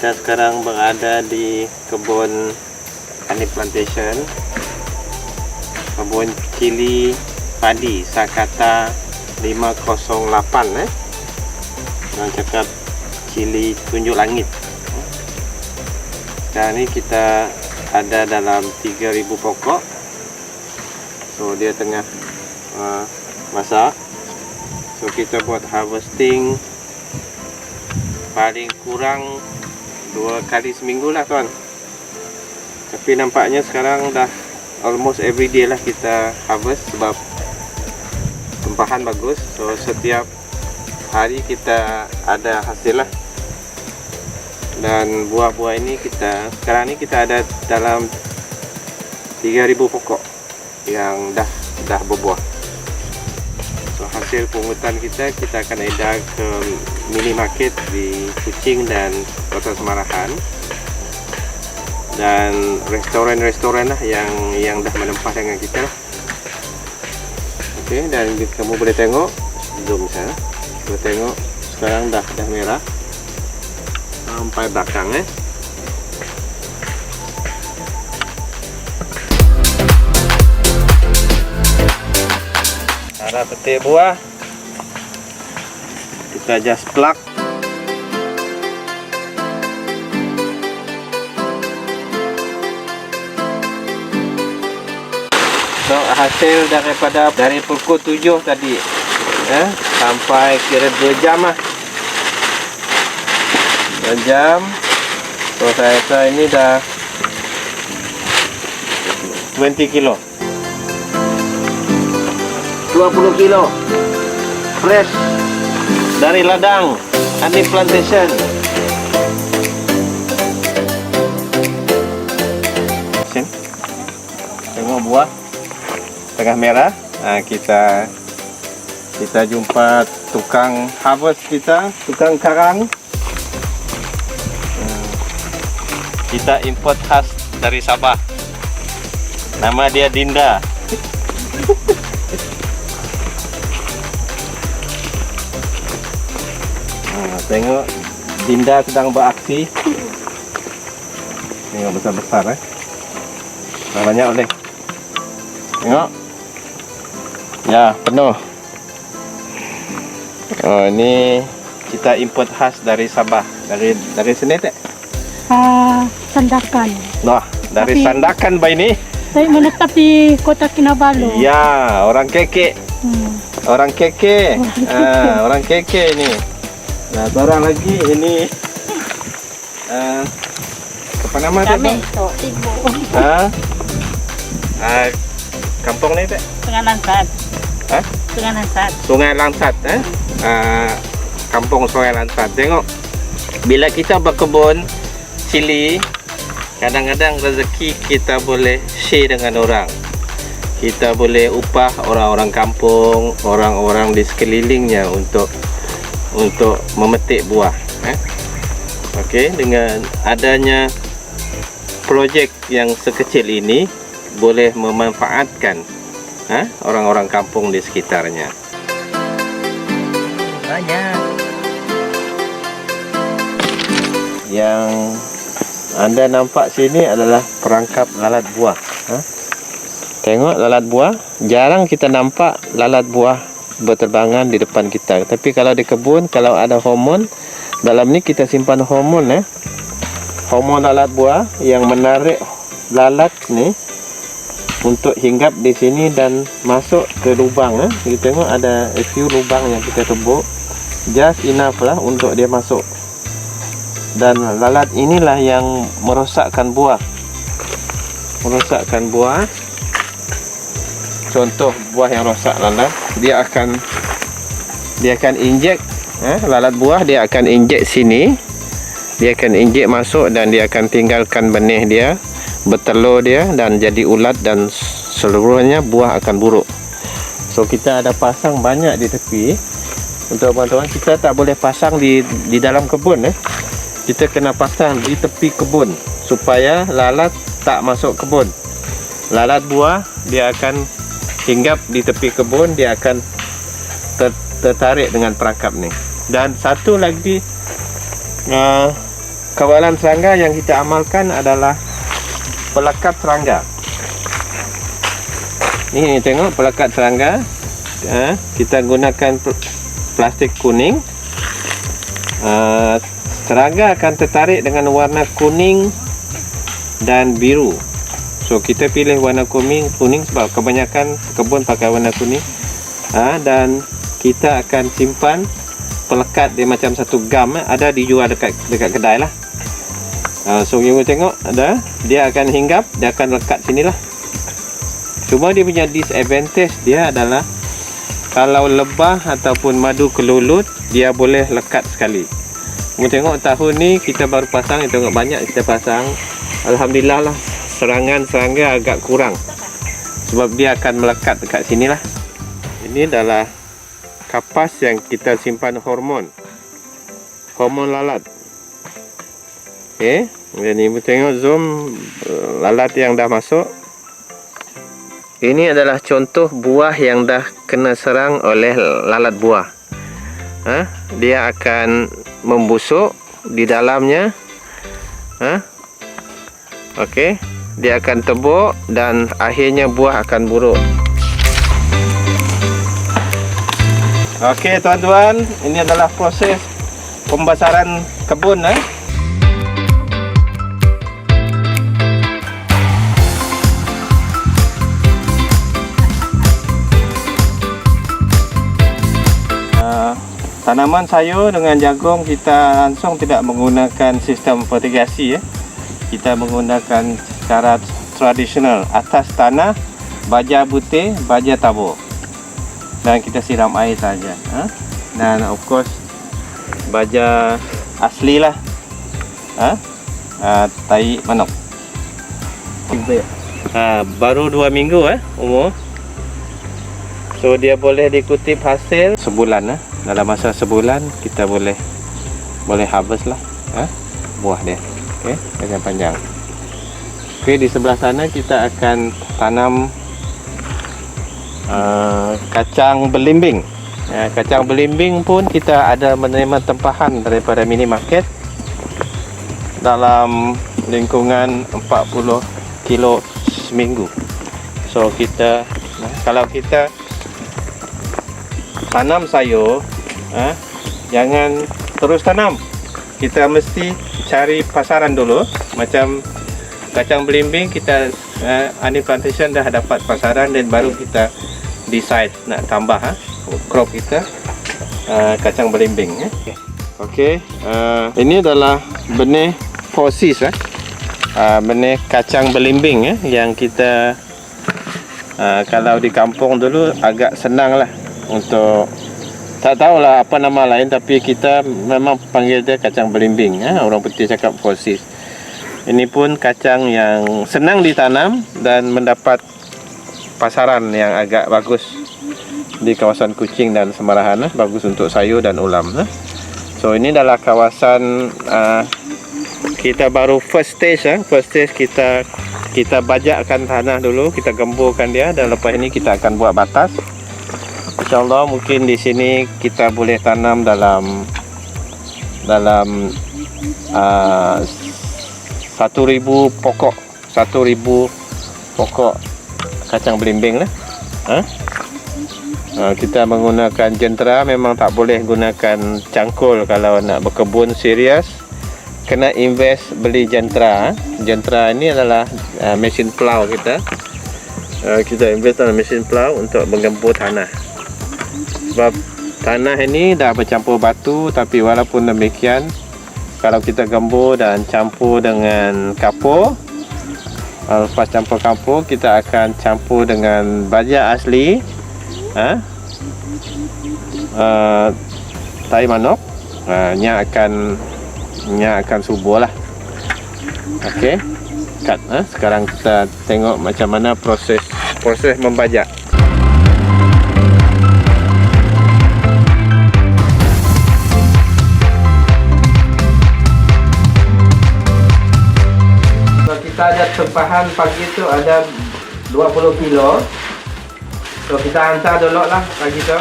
Kita sekarang berada di kebun honey plantation, kebun cili padi Sakata 508 Orang cakap cili tunjuk langit. Sekarang ni kita ada dalam 3000 pokok. So dia tengah masak. So kita buat harvesting paling kurang 2 kali seminggu lah tuan. Tapi nampaknya sekarang dah almost every day lah kita harvest sebab tempahan bagus. So setiap hari kita ada hasil lah. Dan buah-buah ini sekarang ni kita ada dalam 3000 pokok yang dah berbuah. So hasil pungutan kita akan edar ke minimarket di Kuching dan Kota Semarahan, dan restoran-restoran lah yang dah menempah dengan kita lah. Okey, dan kamu boleh tengok zoom saya. Boleh tengok sekarang dah merah sampai belakang Cara petik buah, kita just pluck. So hasil dari pukul 7 tadi sampai kira 2 jam lah. 2 jam. So saya rasa ini dah 20 kilo. 20 kilo fresh dari ladang honey plantation. Tengok buah tengah merah. Kita jumpa tukang harvest kita, tukang karang. Kita import khas dari Sabah. Nama dia Dinda. Tengok Dinda sedang beraksi. Tengok besar-besar banyak boleh. Tengok. Ya, penuh. Oh, ini kita import khas dari Sabah. Dari sini tak? Sandakan. Nah, dari Sandakan bayi ni. Saya menetap di Kota Kinabalu. Ya, orang keke. Orang keke. Orang keke ni. Nah, seorang lagi ini apa nama dia? Kami tu ibu. Kampung ni tak? Sungai Lansat. Sungai Lansat. Sungai Lansat Kampung Sungai Lansat. Tengok, bila kita berkebun cili, kadang-kadang rezeki kita boleh share dengan orang. Kita boleh upah orang-orang kampung, orang-orang di sekelilingnya untuk memetik buah. Okey, dengan adanya projek yang sekecil ini boleh memanfaatkan orang-orang kampung di sekitarnya. Banyak. Yang anda nampak sini adalah perangkap lalat buah. Tengok lalat buah. Jarang kita nampak lalat buah berterbangan di depan kita. Tapi kalau di kebun, kalau ada hormon, dalam ni kita simpan hormon hormon lalat buah yang menarik lalat ni untuk hinggap di sini dan masuk ke lubang. Kita tengok ada a few lubang yang kita tebuk, just enough lah untuk dia masuk. Dan lalat inilah yang merosakkan buah. Contoh buah yang rosak lalat, dia akan injek lalat buah, dia akan injek sini, dia akan injek masuk dan dia akan tinggalkan benih dia, bertelur dia dan jadi ulat, dan seluruhnya buah akan buruk. So kita ada pasang banyak di tepi. Untuk teman-teman, kita tak boleh pasang di dalam kebun. Kita kena pasang di tepi kebun supaya lalat tak masuk kebun. Lalat buah dia akan hinggap di tepi kebun, dia akan tertarik dengan perangkap ni. Dan satu lagi kawalan serangga yang kita amalkan adalah pelekat serangga. Ni tengok pelekat serangga. Kita gunakan plastik kuning. Serangga akan tertarik dengan warna kuning dan biru. So kita pilih warna kuning sebab kebanyakan kebun pakai warna kuning. Dan kita akan simpan pelekat dia macam satu gam, ada dijual dekat kedai lah. So you tengok ada, dia akan hinggap, dia akan lekat sinilah. Cuma dia punya disadvantage dia adalah kalau lebah ataupun madu kelulut, dia boleh lekat sekali. Kamu tengok tahun ni kita baru pasang, tengok banyak kita pasang. Alhamdulillah lah, serangan serangga agak kurang sebab dia akan melekat dekat sini lah. Ini adalah kapas yang kita simpan hormon lalat. Okey, dan ibu tengok zoom lalat yang dah masuk. Ini adalah contoh buah yang dah kena serang oleh lalat buah. Dia akan membusuk di dalamnya. Okey, dia akan tebuk dan akhirnya buah akan buruk. Okey tuan-tuan, ini adalah proses pembesaran kebun. Tanaman sayur dengan jagung kita langsung tidak menggunakan sistem fertigasi. Kita menggunakan cara tradisional, atas tanah, baja putih, baja tabur, dan kita siram air saja. Dan of course baja asli lah, tai manok. Baru 2 minggu umur. So dia boleh dikutip hasil sebulan. Dalam masa sebulan kita boleh harvest lah buah dia. Okey, panjang. Okey, di sebelah sana kita akan tanam kacang belimbing. Kacang belimbing pun kita ada menerima tempahan daripada minimarket dalam lingkungan 40 kilo seminggu. So kita kalau kita tanam sayur, jangan terus tanam. Kita mesti cari pasaran dulu. Macam kacang belimbing, kita honey plantation dah dapat pasaran dan baru kita decide nak tambah crop kita kacang belimbing. Okey, ini adalah benih fosis, benih kacang belimbing yang kita kalau di kampung dulu agak senang lah untuk, tak tahulah apa nama lain, tapi kita memang panggil dia kacang belimbing. Orang putih cakap fosis. Ini pun kacang yang senang ditanam dan mendapat pasaran yang agak bagus di kawasan Kuching dan Semarahan. Bagus untuk sayur dan ulam. So ini adalah kawasan kita baru first stage. First stage kita bajakkan tanah dulu, kita gemburkan dia, dan lepas ini kita akan buat batas. InsyaAllah mungkin di sini kita boleh tanam dalam 1,000 pokok kacang belimbing lah. Kita menggunakan jentera, memang tak boleh gunakan cangkul kalau nak berkebun serius. Kena invest beli jentera. Jentera ini adalah mesin plough kita. Kita invest dalam mesin plough untuk menggembur tanah. Sebab tanah ini dah bercampur batu, tapi walaupun demikian kalau kita gembur dan campur dengan kapur, lepas campur kapur kita akan campur dengan baja asli, tai manok, nya akan subur lah. Okey, cut. Sekarang kita tengok macam mana proses membajak. Kita ada tempahan pagi tu ada 20 kilo. So kita hantar dulu lah pagi tu.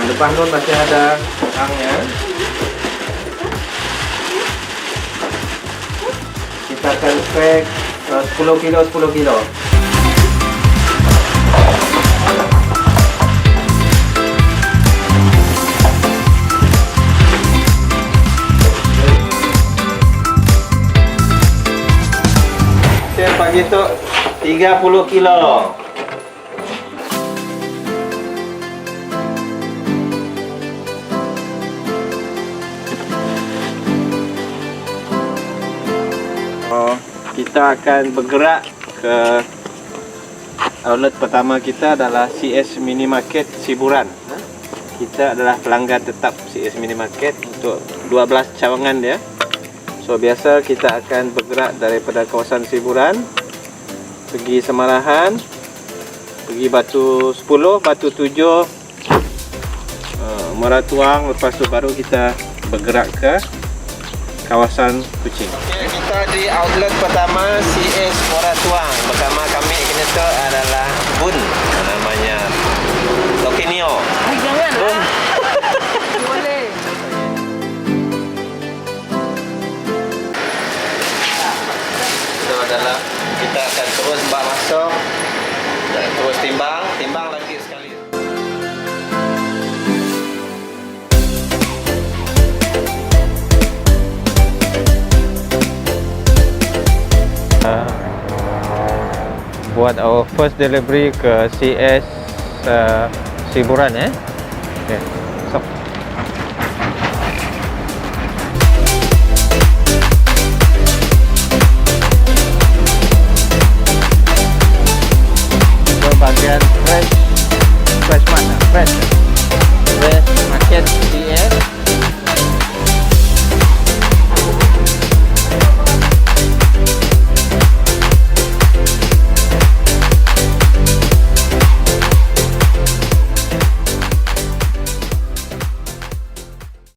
Depan tu masih ada orangnya. kita akan pack 10 kilo 10 kilo. Saya bagi tu 30 kilo. Kita akan bergerak ke outlet pertama kita adalah CS Mini Market Siburan. Kita adalah pelanggan tetap CS Mini Market untuk 12 cawangan dia. So biasa kita akan bergerak daripada kawasan Siburan pergi Semarahan, pergi Batu 10, Batu 7, Meratuang, lepas tu baru kita bergerak ke kawasan Kuching. Okay, kita di outlet pertama CS Meratuang. Bersama kami itu adalah Bun, namanya Lokinio. Jangan lah. Boleh. Itu adalah kita akan terus masuk dan terus timbang lagi sekali. Buat our first delivery ke CS Siburan Okay. So